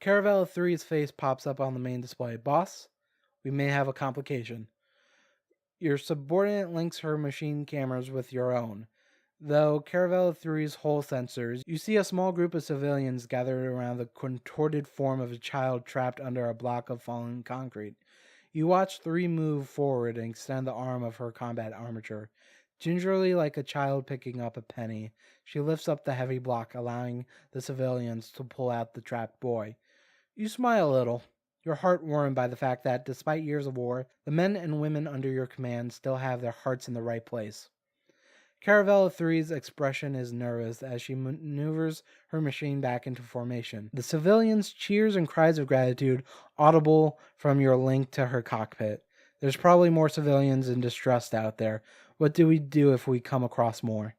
Caravella 3's face pops up on the main display. Boss, we may have a complication. Your subordinate links her machine cameras with your own. Though Caravella 3's whole sensors, you see a small group of civilians gathered around the contorted form of a child trapped under a block of fallen concrete. You watch 3 move forward and extend the arm of her combat armature. Gingerly, like a child picking up a penny, she lifts up the heavy block, allowing the civilians to pull out the trapped boy. You smile a little, your heart warmed by the fact that, despite years of war, the men and women under your command still have their hearts in the right place. Caravella 3's expression is nervous as she maneuvers her machine back into formation. The civilians' cheers and cries of gratitude audible from your link to her cockpit. There's probably more civilians in distress out there. What do we do if we come across more?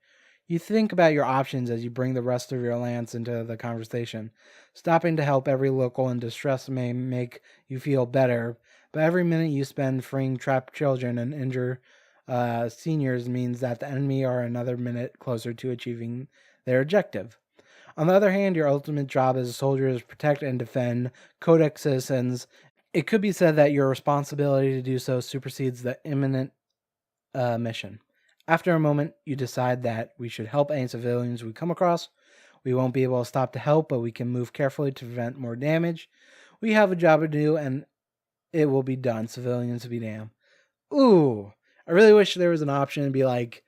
You think about your options as you bring the rest of your lance into the conversation. Stopping to help every local in distress may make you feel better, but every minute you spend freeing trapped children and injured seniors means that the enemy are another minute closer to achieving their objective. On the other hand, your ultimate job as a soldier is to protect and defend Codex citizens. It could be said that your responsibility to do so supersedes the imminent mission. After a moment, you decide that we should help any civilians we come across. We won't be able to stop to help, but we can move carefully to prevent more damage. We have a job to do, and it will be done. Civilians be damned. Ooh, I really wish there was an option to be like,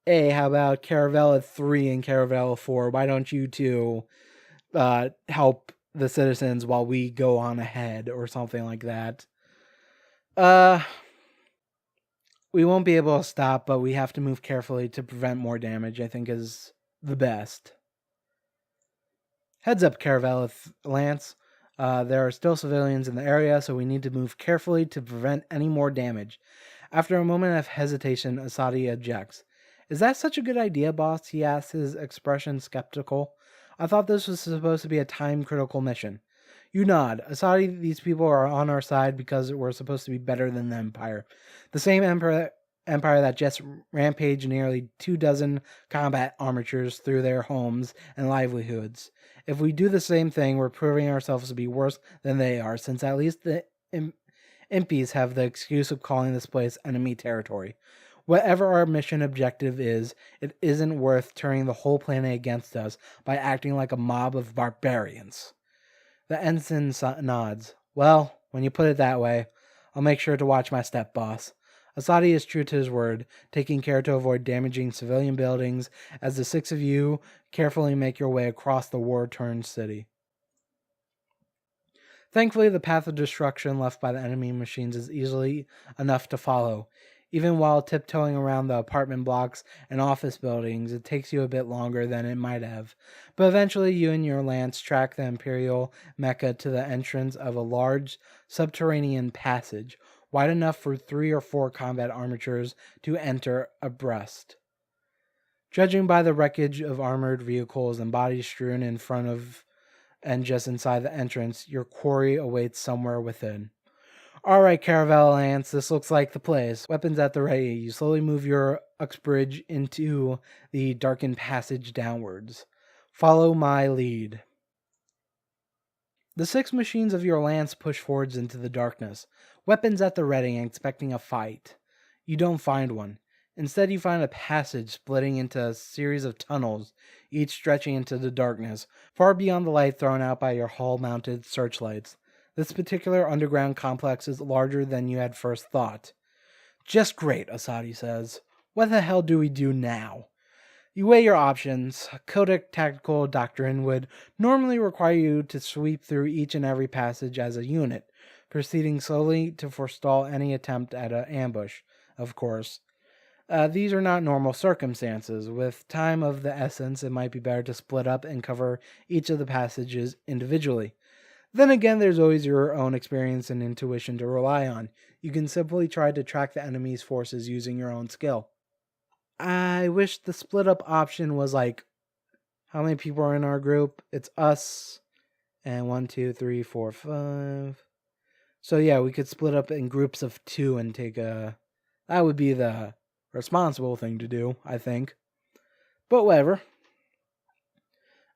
hey, how about Caravella 3 and Caravella 4? Why don't you two help the citizens while we go on ahead or something like that? We won't be able to stop, but we have to move carefully to prevent more damage, I think is the best. Heads up, Caravella Lance. There are still civilians in the area, so we need to move carefully to prevent any more damage. After a moment of hesitation, Asadi objects. Is that such a good idea, boss? He asks, his expression skeptical. I thought this was supposed to be a time-critical mission. You nod. Asadi, these people are on our side because we're supposed to be better than the Empire. The same empire that just rampaged nearly 24 combat armatures through their homes and livelihoods. If we do the same thing, we're proving ourselves to be worse than they are, since at least the impies have the excuse of calling this place enemy territory. Whatever our mission objective is, it isn't worth turning the whole planet against us by acting like a mob of barbarians. The ensign nods. Well, when you put it that way, I'll make sure to watch my step, boss. Asadi is true to his word, taking care to avoid damaging civilian buildings as the 6 of you carefully make your way across the war-torn city. Thankfully, the path of destruction left by the enemy machines is easily enough to follow. Even while tiptoeing around the apartment blocks and office buildings, it takes you a bit longer than it might have. But eventually, you and your lance track the Imperial Mecha to the entrance of a large subterranean passage, wide enough for 3 or 4 combat armatures to enter abreast. Judging by the wreckage of armored vehicles and bodies strewn in front of and just inside the entrance, your quarry awaits somewhere within. Alright, Caravella Ants, this looks like the place. Weapons at the ready. You slowly move your Uxbridge into the darkened passage downwards. Follow my lead. The 6 machines of your lance push forwards into the darkness, weapons at the ready and expecting a fight. You don't find one. Instead, you find a passage splitting into a series of tunnels, each stretching into the darkness, far beyond the light thrown out by your hull-mounted searchlights. This particular underground complex is larger than you had first thought. Just great, Asadi says. What the hell do we do now? You weigh your options. Codic tactical doctrine would normally require you to sweep through each and every passage as a unit, proceeding slowly to forestall any attempt at an ambush, of course. These are not normal circumstances. With time of the essence, it might be better to split up and cover each of the passages individually. Then again, there's always your own experience and intuition to rely on. You can simply try to track the enemy's forces using your own skill. I wish the split up option was like, how many people are in our group? It's us and 1, 2, 3, 4, 5. So yeah, we could split up in groups of 2 and take a... That would be the responsible thing to do, I think. But whatever.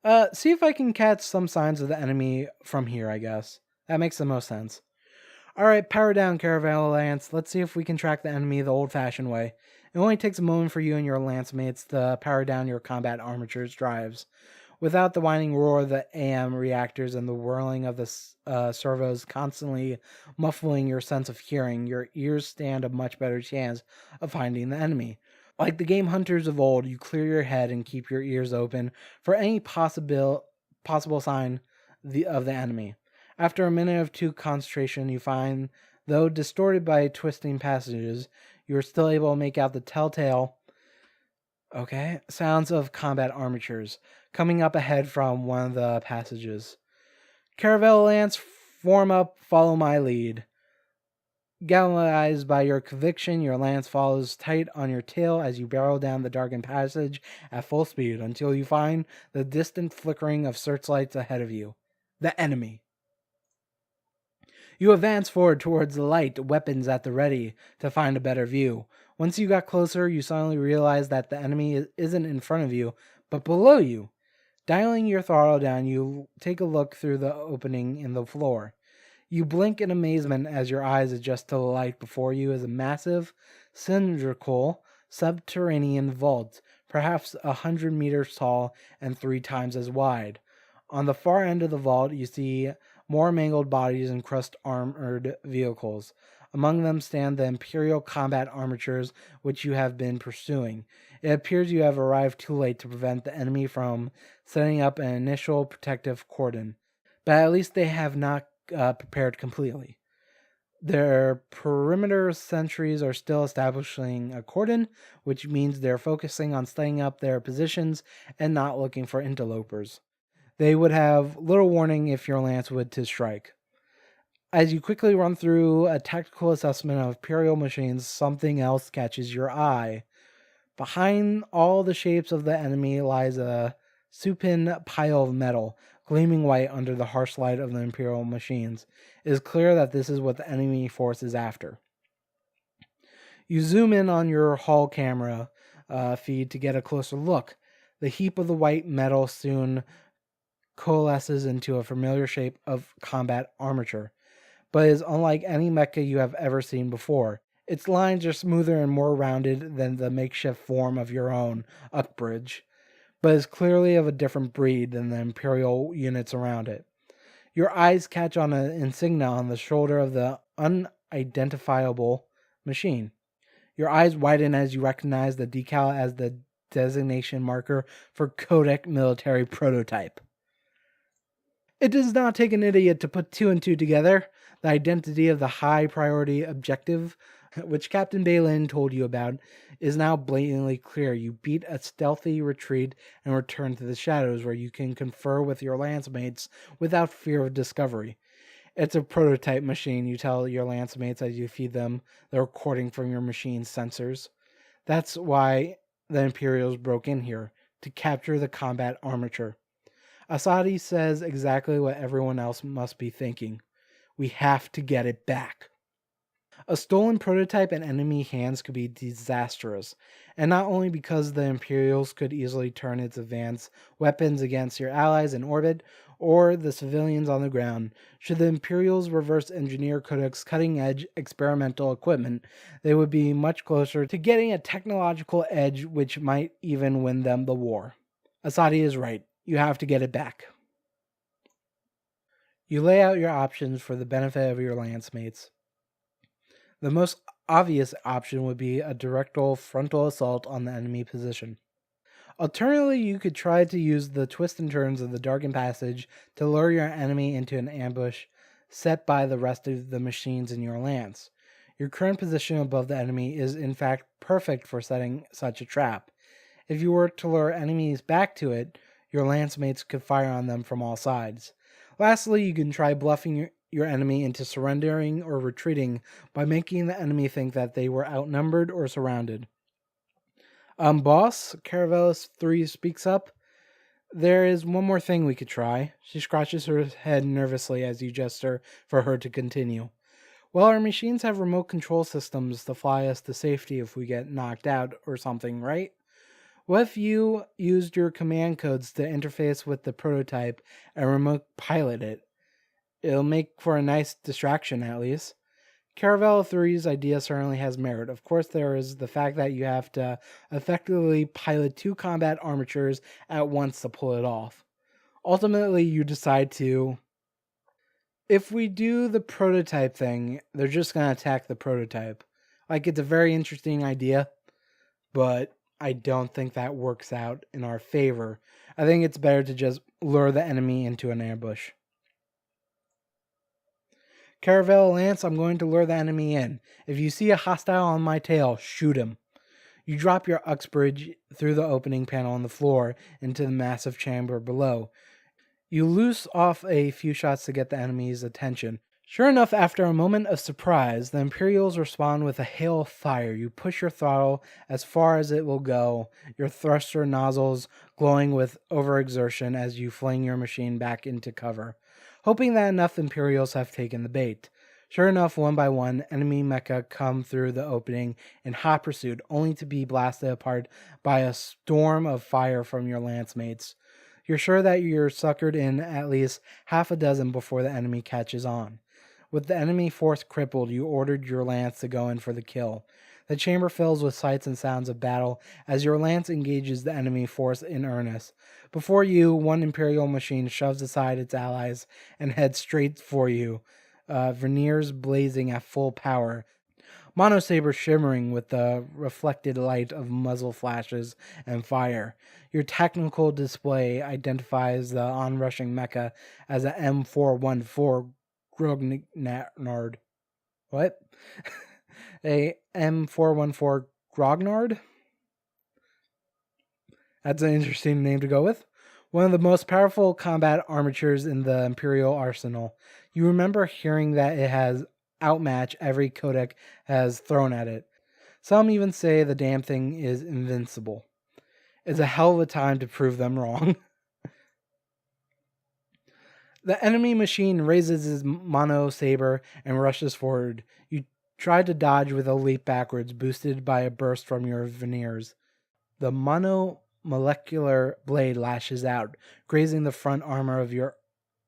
See if I can catch some signs of the enemy from here, I guess. That makes the most sense. Alright, power down, Caravel Lance. Let's see if we can track the enemy the old-fashioned way. It only takes a moment for you and your lance mates to power down your combat armatures drives. Without the whining roar of the AM reactors and the whirling of the servos constantly muffling your sense of hearing, your ears stand a much better chance of finding the enemy. Like the game hunters of old, you clear your head and keep your ears open for any possible sign of the enemy. After a minute of two concentration, you find, though distorted by twisting passages, you are still able to make out the telltale sounds of combat armatures coming up ahead from one of the passages. Caravel Lance, form up, follow my lead. Galvanized by your conviction, your lance follows tight on your tail as you barrel down the darkened passage at full speed until you find the distant flickering of searchlights ahead of you. The enemy. You advance forward towards the light, weapons at the ready, to find a better view. Once you got closer, you suddenly realize that the enemy isn't in front of you, but below you. Dialing your throttle down, you take a look through the opening in the floor. You blink in amazement as your eyes adjust to the light before you is a massive, cylindrical, subterranean vault, perhaps 100 meters tall and 3 times as wide. On the far end of the vault, you see more mangled bodies and crushed armored vehicles. Among them stand the Imperial combat armatures which you have been pursuing. It appears you have arrived too late to prevent the enemy from setting up an initial protective cordon, but at least they have not prepared completely. Their perimeter sentries are still establishing a cordon, which means they're focusing on staying up their positions and not looking for interlopers. They would have little warning if your lance would to strike. As you quickly run through a tactical assessment of Imperial machines, something else catches your eye. Behind all the shapes of the enemy lies a supine pile of metal, gleaming white under the harsh light of the Imperial machines. It is clear that this is what the enemy force is after. You zoom in on your hull camera feed to get a closer look. The heap of the white metal soon coalesces into a familiar shape of combat armature, but is unlike any mecha you have ever seen before. Its lines are smoother and more rounded than the makeshift form of your own Uckbridge, but is clearly of a different breed than the Imperial units around it. Your eyes catch on an insignia on the shoulder of the unidentifiable machine. Your eyes widen as you recognize the decal as the designation marker for Kodak military prototype. It does not take an idiot to put two and two together. The identity of the high priority objective, which Captain Balin told you about, is now blatantly clear. You beat a stealthy retreat and return to the shadows where you can confer with your lance mates without fear of discovery. It's a prototype machine, you tell your lance mates as you feed them the recording from your machine's sensors. That's why the Imperials broke in here, to capture the combat armature. Asadi says exactly what everyone else must be thinking. We have to get it back. A stolen prototype in enemy hands could be disastrous, and not only because the Imperials could easily turn its advanced weapons against your allies in orbit or the civilians on the ground. Should the Imperials reverse engineer Kodak's cutting-edge experimental equipment, they would be much closer to getting a technological edge which might even win them the war. Asadi is right. You have to get it back. You lay out your options for the benefit of your lance mates. The most obvious option would be a direct frontal assault on the enemy position. Alternatively, you could try to use the twists and turns of the darkened passage to lure your enemy into an ambush set by the rest of the machines in your lance. Your current position above the enemy is in fact perfect for setting such a trap. If you were to lure enemies back to it, your lance mates could fire on them from all sides. Lastly, you can try bluffing your enemy into surrendering or retreating by making the enemy think that they were outnumbered or surrounded. Boss, Caravelis 3 speaks up. There is one more thing we could try. She scratches her head nervously as you gesture for her to continue. Well, our machines have remote control systems to fly us to safety if we get knocked out or something, right? What if you used your command codes to interface with the prototype and remote pilot it? It'll make for a nice distraction, at least. Caravel 3's idea certainly has merit. Of course, there is the fact that you have to effectively pilot 2 combat armatures at once to pull it off. Ultimately, you decide to. If we do the prototype thing, they're just going to attack the prototype. Like, it's a very interesting idea, but I don't think that works out in our favor. I think it's better to just lure the enemy into an ambush. Caravel Lance, I'm going to lure the enemy in. If you see a hostile on my tail, shoot him. You drop your Uxbridge through the opening panel on the floor into the massive chamber below. You loose off a few shots to get the enemy's attention. Sure enough, after a moment of surprise, the Imperials respond with a hail of fire. You push your throttle as far as it will go, your thruster nozzles glowing with overexertion as you fling your machine back into cover, hoping that enough Imperials have taken the bait. Sure enough, one by one, enemy mecha come through the opening in hot pursuit, only to be blasted apart by a storm of fire from your lance mates. You're sure that you're suckered in at least half a dozen before the enemy catches on. With the enemy force crippled, you ordered your lance to go in for the kill. The chamber fills with sights and sounds of battle as your lance engages the enemy force in earnest. Before you, one Imperial machine shoves aside its allies and heads straight for you, verniers blazing at full power, monosaber shimmering with the reflected light of muzzle flashes and fire. Your technical display identifies the onrushing mecha as a M414 Grognard. What? A M414 Grognard? That's an interesting name to go with. One of the most powerful combat armatures in the Imperial arsenal. You remember hearing that it has outmatch every codec has thrown at it. Some even say the damn thing is invincible. It's a hell of a time to prove them wrong. The enemy machine raises his mono saber and rushes forward. You try to dodge with a leap backwards, boosted by a burst from your veneers. The monomolecular blade lashes out, grazing the front armor of your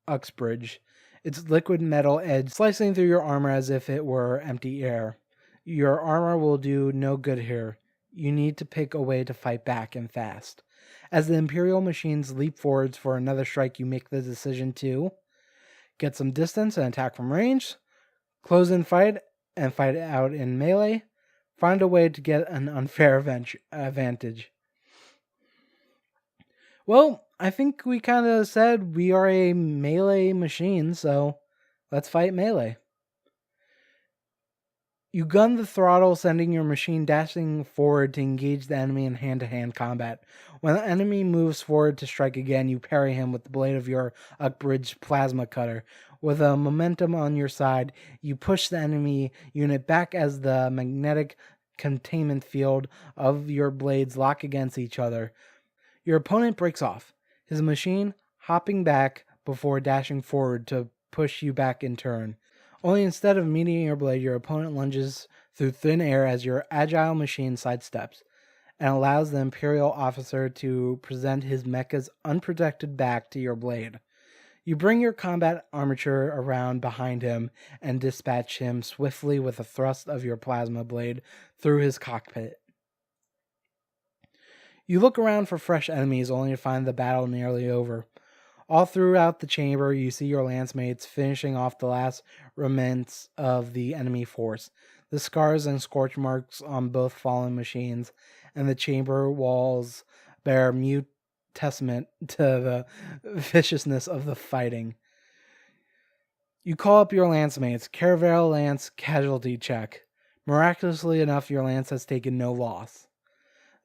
Uxbridge, its liquid metal edge slicing through your armor as if it were empty air. Your armor will do no good here. You need to pick a way to fight back and fast. As the Imperial machines leap forwards for another strike, you make the decision to get some distance and attack from range, close in fight and fight out in melee, find a way to get an unfair advantage. Well, I think we kind of said we are a melee machine, so let's fight melee. You gun the throttle, sending your machine dashing forward to engage the enemy in hand-to-hand combat. When the enemy moves forward to strike again, you parry him with the blade of your Uxbridge plasma cutter. With a momentum on your side, you push the enemy unit back as the magnetic containment field of your blades lock against each other. Your opponent breaks off, his machine hopping back before dashing forward to push you back in turn. Only instead of meeting your blade, your opponent lunges through thin air as your agile machine sidesteps and allows the Imperial officer to present his mecha's unprotected back to your blade. You bring your combat armature around behind him and dispatch him swiftly with a thrust of your plasma blade through his cockpit. You look around for fresh enemies only to find the battle nearly over. All throughout the chamber, you see your lance mates finishing off the last remnants of the enemy force. The scars and scorch marks on both fallen machines and the chamber walls bear mute testament to the viciousness of the fighting. You call up your lance mates. Caravel Lance casualty check. Miraculously enough, your lance has taken no loss.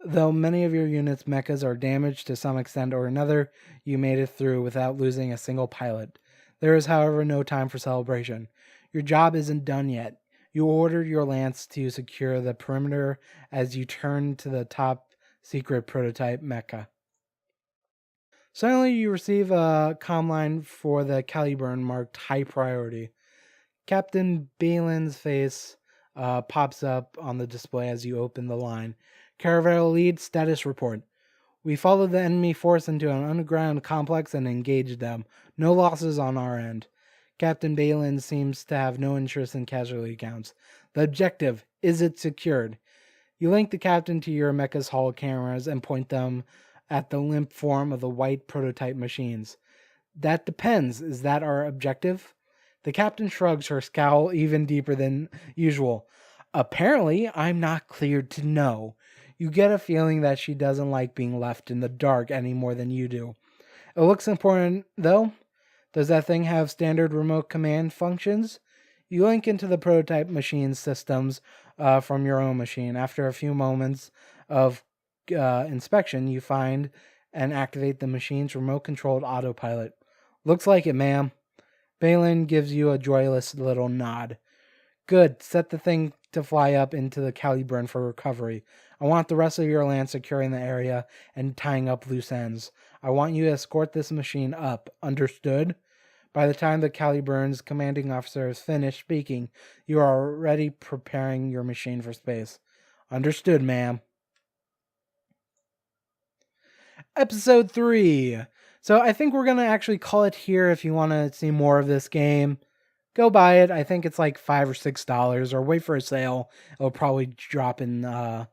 Though many of your unit's mechas are damaged to some extent or another, you made it through without losing a single pilot. There is, however, no time for celebration. Your job isn't done yet. You ordered your lance to secure the perimeter as you turn to the top secret prototype mecha. Suddenly, you receive a comm line for the Caliburn marked high priority. Captain Balin's face pops up on the display as you open the line. Caravel lead status report. We followed the enemy force into an underground complex and engaged them. No losses on our end. Captain Balin seems to have no interest in casualty counts. The objective, is it secured? You link the captain to your mecha's hull cameras and point them at the limp form of the white prototype machines. That depends. Is that our objective? The captain shrugs, her scowl even deeper than usual. Apparently, I'm not cleared to know. You get a feeling that she doesn't like being left in the dark any more than you do. It looks important, though. Does that thing have standard remote command functions? You link into the prototype machine systems from your own machine. After a few moments of inspection, you find and activate the machine's remote-controlled autopilot. Looks like it, ma'am. Balin gives you a joyless little nod. Good. Set the thing to fly up into the Caliburn for recovery. I want the rest of your land securing the area and tying up loose ends. I want you to escort this machine up. Understood? By the time the Caliburn's commanding officer is finished speaking, you are already preparing your machine for space. Understood, ma'am. Episode 3. So I think we're going to actually call it here. If you want to see more of this game, go buy it. I think it's like $5 or $6 or wait for a sale. It'll probably drop in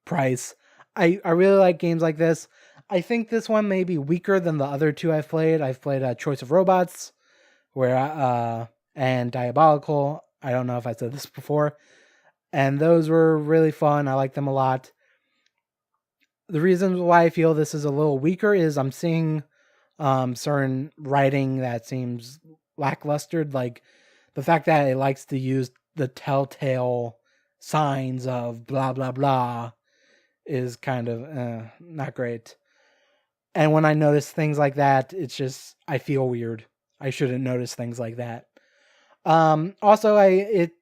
price. I really like games like this. I think this one may be weaker than the other two I've played. I've played Choice of Robots and Diabolical. I don't know if I said this before. And those were really fun. I like them a lot. The reason why I feel this is a little weaker is I'm seeing certain writing that seems lackluster, like the fact that it likes to use the telltale signs of blah blah blah is kind of not great. And when I notice things like that, it's just I feel weird. I shouldn't notice things like that. Also, it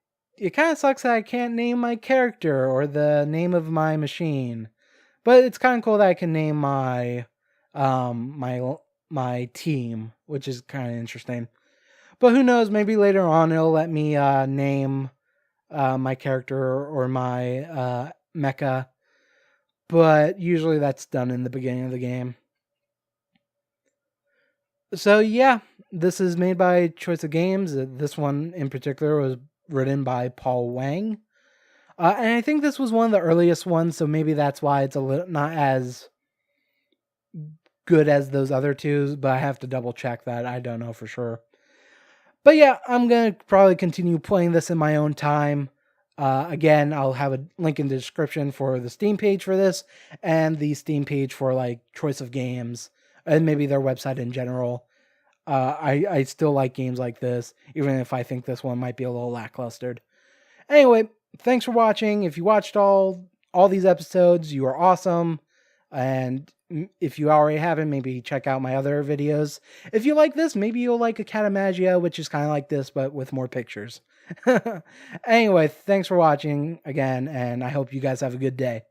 kind of sucks that I can't name my character or the name of my machine, but it's kind of cool that I can name my my team, which is kind of interesting. But who knows? Maybe later on it'll let me name my character or my mecha. But usually that's done in the beginning of the game. So yeah, this is made by Choice of Games. This one in particular was written by Paul Wang. And I think this was one of the earliest ones, so maybe that's why it's a little not as good as those other two, but I have to double check that. I don't know for sure. But yeah, I'm going to probably continue playing this in my own time. Again, I'll have a link in the description for the Steam page for this and the Steam page for like Choice of Games and maybe their website in general. I still like games like this, even if I think this one might be a little lacklustered. Anyway, thanks for watching. If you watched all these episodes, you are awesome. And if you already haven't, maybe check out my other videos. If you like this, maybe you'll like Academagia, which is kind of like this, but with more pictures. Anyway, thanks for watching again, and I hope you guys have a good day.